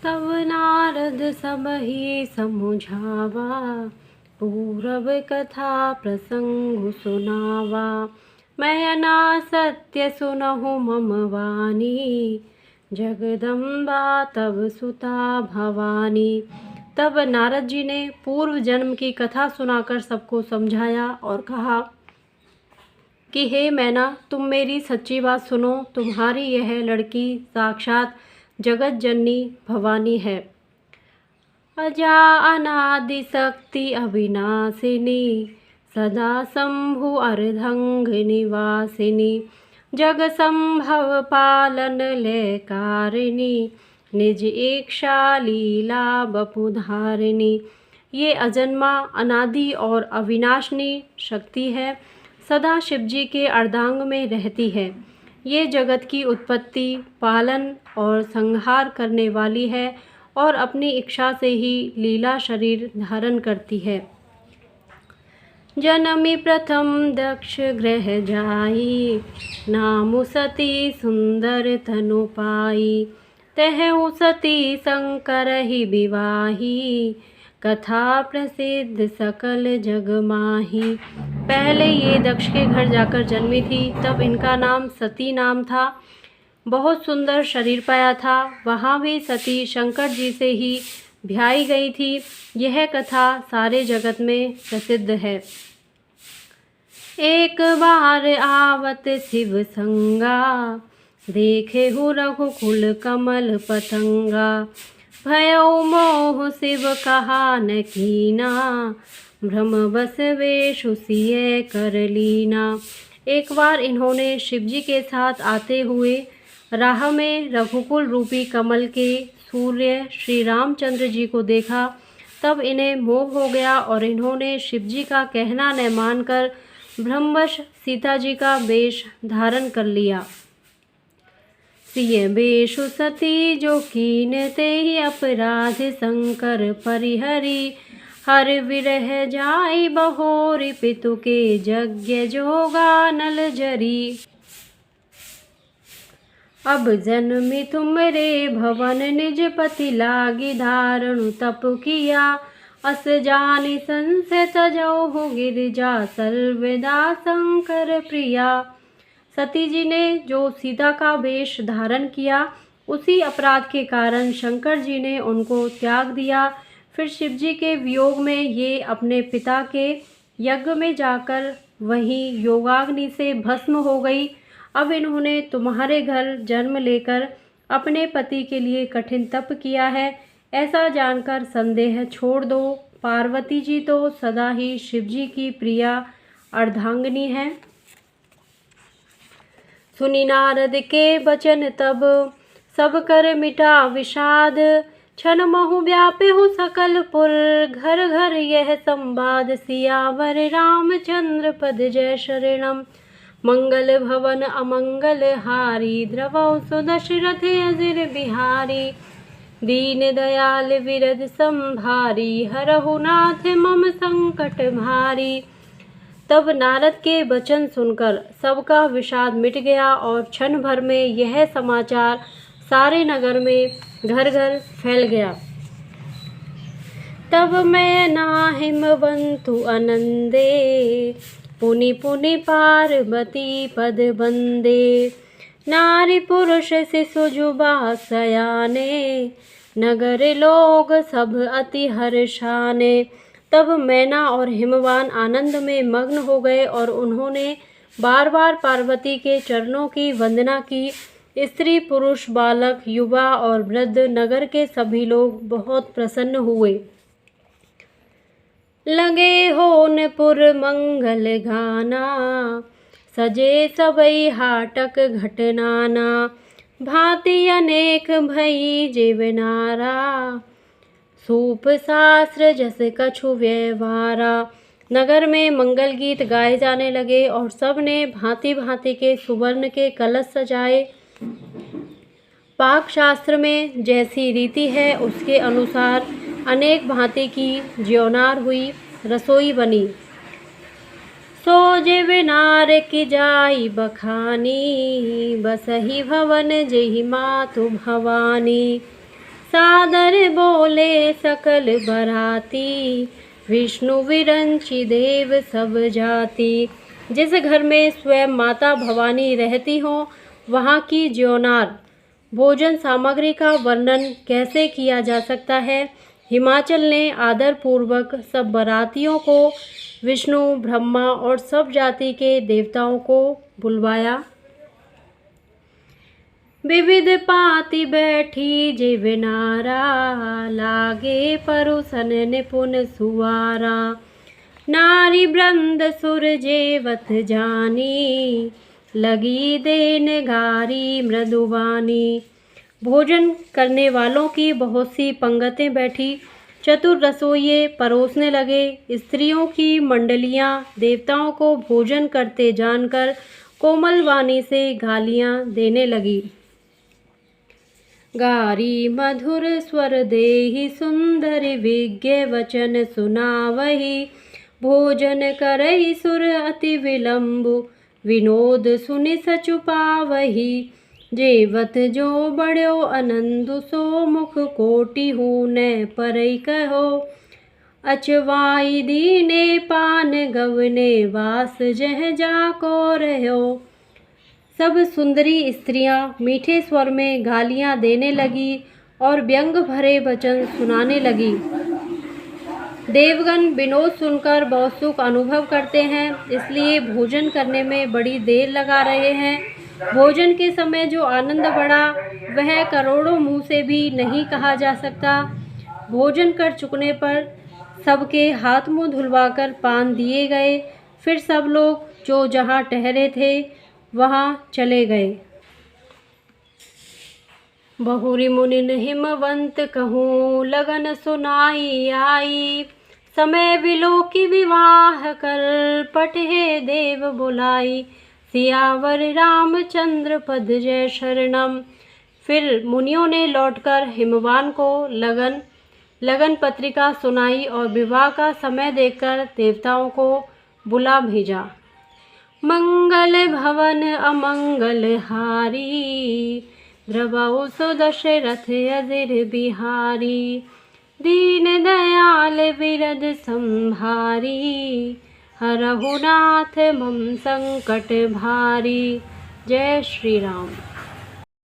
तब नारद सब ही समुझावा, पूरब कथा प्रसंग सुनावा। मैं अनासत्य सुनहु मम वाणी, जगदम्बा तब सुता भवानी। तब नारद जी ने पूर्व जन्म की कथा सुनाकर सबको समझाया और कहा कि हे मैना, तुम मेरी सच्ची बात सुनो। तुम्हारी यह लड़की साक्षात जगत जननी भवानी है। अजा अनादि शक्ति अविनाशिनी, सदा शंभु अर्धंग निवासिनी। जग संभव पालन लयकारिणी, निज इच्छा लीला बपुधारिणी। ये अजन्मा, अनादि और अविनाशिनी शक्ति है, सदा शिवजी के अर्धांग में रहती है। ये जगत की उत्पत्ति, पालन और संहार करने वाली है और अपनी इच्छा से ही लीला शरीर धारण करती है। जनमी प्रथम दक्ष ग्रह जाई, नामु सती सुंदर तनु पाई। तहु सती शंकर ही विवाही, कथा प्रसिद्ध सकल जग माही। पहले ये दक्ष के घर जाकर जन्मी थी, तब इनका नाम सती नाम था। बहुत सुंदर शरीर पाया था। वहाँ भी सती शंकर जी से ही ब्याही गई थी। यह कथा सारे जगत में प्रसिद्ध है। एक बार आवत शिव संगा, देखे हु रघुकुल कमल पतंगा। भयउ मोह शिव कहा न कीना, भ्रम बस वेश सिय कर लीना। एक बार इन्होंने शिवजी के साथ आते हुए राह में रघुकुल रूपी कमल के सूर्य श्री रामचंद्र जी को देखा। तब इन्हें मोह हो गया और इन्होंने शिवजी का कहना न मानकर भ्रमवश सीता जी का वेश धारण कर लिया। सिय बेशु सती जो कीन ते ही अपराध, शंकर परिहरी हर विरह जाई बहोरी। पितु के यज्ञ जोगा नल जरी, अब जन्मी तुमरे भवन, निज पति लागी धारणु तप किया। अस जानि संशय तजौ गिरिजा, सर्वदा शंकर प्रिया। सती जी ने जो सीता का वेश धारण किया, उसी अपराध के कारण शंकर जी ने उनको त्याग दिया। फिर शिवजी के वियोग में ये अपने पिता के यज्ञ में जाकर वहीं योगाग्नि से भस्म हो गई। अब इन्होंने तुम्हारे घर जन्म लेकर अपने पति के लिए कठिन तप किया है, ऐसा जानकर संदेह छोड़ दो। पार्वती जी तो सदा ही शिवजी की प्रिया अर्धांगिनी है। सुनी नारद के वचन तब, सब कर मिटा विषाद। क्षण महु व्यापहु सकल पुर, घर घर यह संवाद। सियावर रामचंद्र पद जय शरणम, मंगल भवन अमंगल हारी। द्रवौ सुदशरथ अजिर बिहारी, दीन दयाल विरद संभारी। हरहु नाथ मम संकट भारी। तब नारद के वचन सुनकर सबका विषाद मिट गया और क्षण भर में यह समाचार सारे नगर में घर घर फैल गया। तब मैं ना हिमवंतु आनंदे, पुनि पुनि पार्वती पद बंदे। नारी पुरुष शिशु जुबा सयाने, नगर लोग सब अति हर्षाने। तब मैना और हिमवान आनंद में मग्न हो गए और उन्होंने बार बार पार्वती के चरणों की वंदना की। स्त्री पुरुष बालक युवा और वृद्ध नगर के सभी लोग बहुत प्रसन्न हुए। लगे होनपुर मंगल गाना, सजे सबई हाटक घटनाना। भांति अनेक भई जीवनारा, सूप शास्त्र जस कछु व्यवहारा। नगर में मंगल गीत गाए जाने लगे और सब ने भांति भांति के सुवर्ण के कलश सजाए। पाक शास्त्र में जैसी रीति है उसके अनुसार अनेक भांति की ज्योनार हुई, रसोई बनी। सो जीवनार की जाई बखानी, बसही भवन जेहि मातु भवानी। सादर बोले सकल बराती, विष्णु विरंची देव सब जाति। जिस घर में स्वयं माता भवानी रहती हो, वहाँ की ज्योनार भोजन सामग्री का वर्णन कैसे किया जा सकता है। हिमाचल ने आदर पूर्वक सब बरातियों को, विष्णु, ब्रह्मा और सब जाति के देवताओं को बुलवाया। विविध पाति बैठी जिवनारा, लागे परुसन निपुण सुवारा। नारी वृंद सुर जेवत जानी, लगी देन गारी मृदुवानी। भोजन करने वालों की बहुत सी पंगतें बैठी, चतुर रसोइये परोसने लगे। स्त्रियों की मंडलियां देवताओं को भोजन करते जानकर कोमल वाणी से गालियां देने लगी। गारी मधुर स्वर देहि, सुंदर विज्ञ वचन सुनावही। भोजन करई सुर अति विलंबु, विनोद सुनि सचु पावही। जेवत जो बड़्यो आनंदु, सो मुख कोटि हूने परई कहो। अचवाई दीने पान गवने, वास जह जाको रहो। सब सुंदरी स्त्रियां मीठे स्वर में गालियां देने लगी और व्यंग भरे वचन सुनाने लगी। देवगण विनोद सुनकर बहुत सुख अनुभव करते हैं, इसलिए भोजन करने में बड़ी देर लगा रहे हैं। भोजन के समय जो आनंद बढ़ा, वह करोड़ों मुँह से भी नहीं कहा जा सकता। भोजन कर चुकने पर सबके हाथ मुँह धुलवाकर पान दिए गए। फिर सब लोग जो जहाँ ठहरे थे वहाँ चले गए। बहुरी मुनिन हिमवंत कहूँ, लगन सुनाई आई। समय विलो की विवाह कर, पटहे देव बुलाई। सियावर रामचंद्र पद जय शरणम। फिर मुनियों ने लौटकर हिमवान को लगन पत्रिका सुनाई और विवाह का समय देखकर देवताओं को बुला भेजा। मंगल भवन अमंगल हारी, द्रवौ सो दशरथ अजिर बिहारी। दीन दयाल बिरद संभारी, हरहु नाथ मम संकट भारी। जय श्री राम।